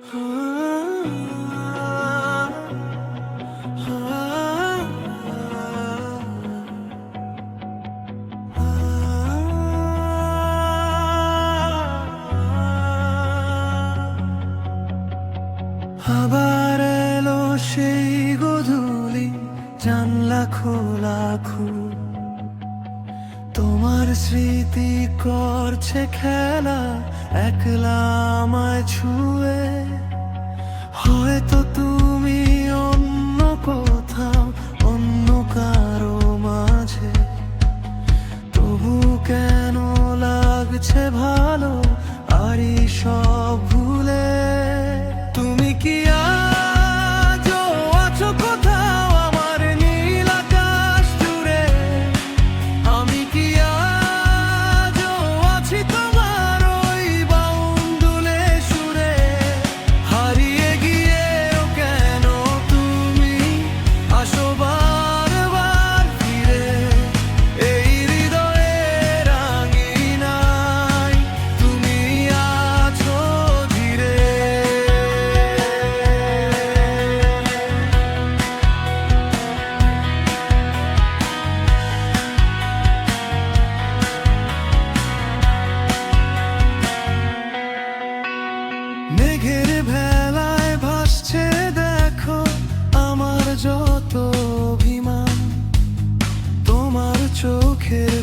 আবার এলো সেই গোধূলি, জানলা খোলা খুব, তোমার স্মৃতি করছে খেলা একলা আমায় ছুঁয়ে। হয়তো তুমি অন্য কোথাও, অন্য কারো মাঝে, তবু কেন লাগছে ভালো আরই সব ভুলে। তুমি কি আজও আছো কোথাও আমার নীল আকাশ জুড়ে? আমি কি আজও আছি তোমার ওই বাউন্ডুলে সুরে? হারিয়ে গিয়েও কেন তুমি আসো বারবার ফিরে? এই হৃদয়ের আঙিনায় তুমি আছো ধীরে। মেঘের ভেলায় ভাসছে দেখো আমার যত অভিমান, তোমার চোখের